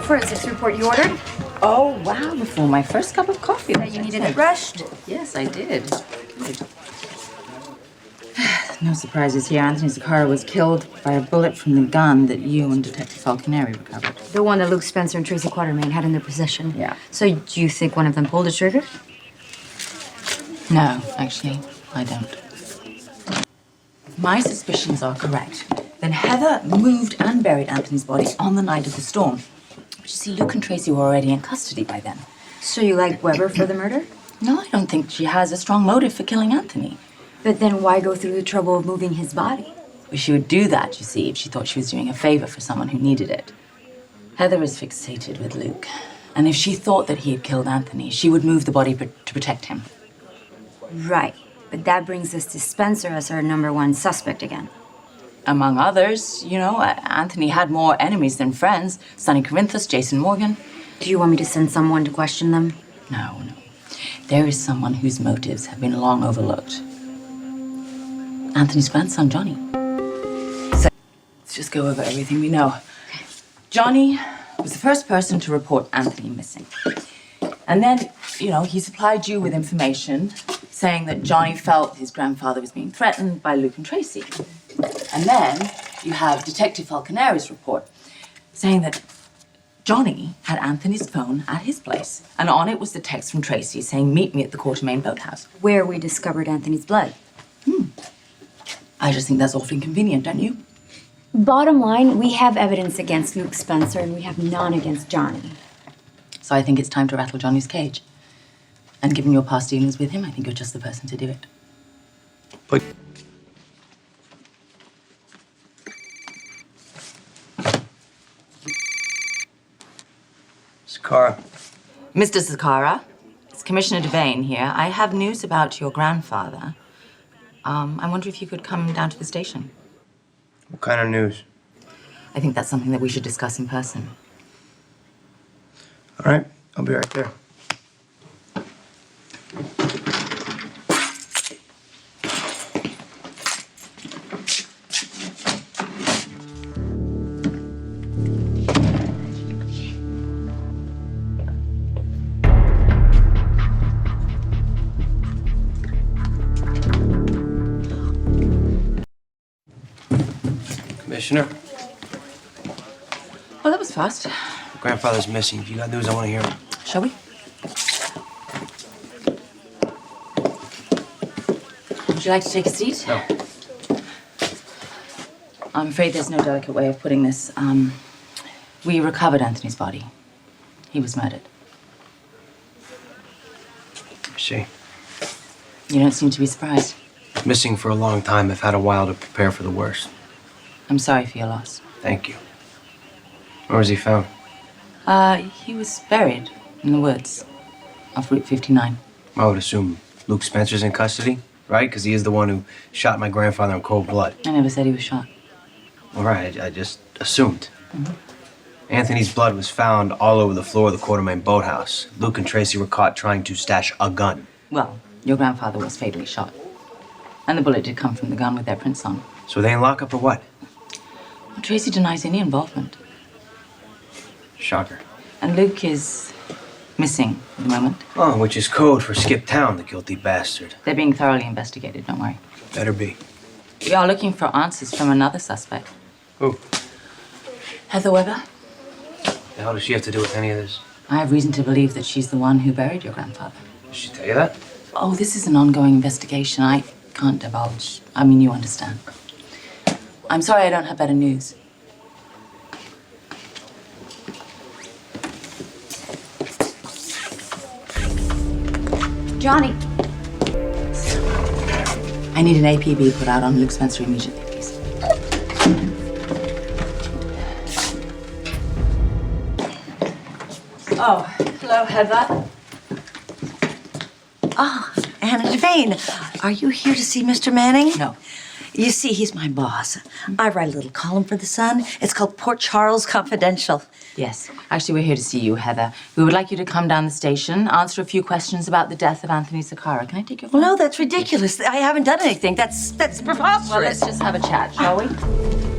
forensics report you ordered. Oh, wow, before my first cup of coffee. That you needed it rushed. Yes, I did. Good. No surprises here. Anthony Zacchara was killed by a bullet from the gun that you and Detective Falconeri recovered. The one that Luke Spencer and Tracy Quatermain had in their possession. Yeah. So do you think one of them pulled the trigger? No, actually, I don't. If my suspicions are correct, then Heather moved and buried Anthony's body on the night of the storm. But you see, Luke and Tracy were already in custody by then. So you like Weber for the murder? No, I don't think she has a strong motive for killing Anthony. But then why go through the trouble of moving his body? Well, she would do that, you see, if she thought she was doing a favor for someone who needed it. Heather is fixated with Luke. And if she thought that he had killed Anthony, she would move the body to protect him. Right. But that brings us to Spencer as our #1 suspect again. Among others, you know, Anthony had more enemies than friends. Sonny Corinthus, Jason Morgan. Do you want me to send someone to question them? No. There is someone whose motives have been long overlooked. Anthony's grandson, Johnny. So, let's just go over everything we know. Johnny was the first person to report Anthony missing. And then, you know, he supplied you with information saying that Johnny felt his grandfather was being threatened by Luke and Tracy. And then you have Detective Falconeri's report saying that Johnny had Anthony's phone at his place, and on it was the text from Tracy saying, "Meet me at the Quatermain boathouse." Where we discovered Anthony's blood. I just think that's awfully convenient, don't you? Bottom line, we have evidence against Luke Spencer and we have none against Johnny. So I think it's time to rattle Johnny's cage. And given your past dealings with him, I think you're just the person to do it. But Zacchara. Mr. Zacchara, it's Commissioner Devane here. I have news about your grandfather. I wonder if you could come down to the station. What kind of news? I think that's something that we should discuss in person. All right, I'll be right there. Commissioner, Well, that was fast. grandfather's missing. If you got news, I want to hear it. Shall we? Would you like to take a seat? No. I'm afraid there's no delicate way of putting this. We recovered Anthony's body. He was murdered. I see. You don't seem to be surprised. Missing for a long time. I've had a while to prepare for the worst. I'm sorry for your loss. Thank you. Where was he found? He was buried in the woods off Route 59. I would assume Luke Spencer's in custody, right? Because he is the one who shot my grandfather in cold blood. I never said he was shot. All right, I just assumed. Anthony's blood was found all over the floor of the Quatermain boathouse. Luke and Tracy were caught trying to stash a gun. Well, your grandfather was fatally shot. And the bullet did come from the gun with their prints on. So they in lockup or what? Well, Tracy denies any involvement. Shocker. And Luke is missing at the moment. Oh, which is code for skip town, the guilty bastard. They're being thoroughly investigated, don't worry. Better be. We are looking for answers from another suspect. Who? Heather Weber. The hell does she have to do with any of this? I have reason to believe that she's the one who buried your grandfather. Did she tell you that? Oh, this is an ongoing investigation. I can't divulge. I mean, you understand. I'm sorry I don't have better news. Johnny. I need an APB put out on Luke Spencer immediately, please. Oh, hello, Heather. Ah, Anna Devane. Are you here to see Mr. Manning? No. You see, he's my boss. I write a little column for The Sun. It's called Port Charles Confidential. Yes. Actually, we're here to see you, Heather. We would like you to come down the station, answer a few questions about the death of Anthony Zacchara. Can I take your phone? Well, no, that's ridiculous. I haven't done anything. That's preposterous. Well, let's just have a chat, shall we?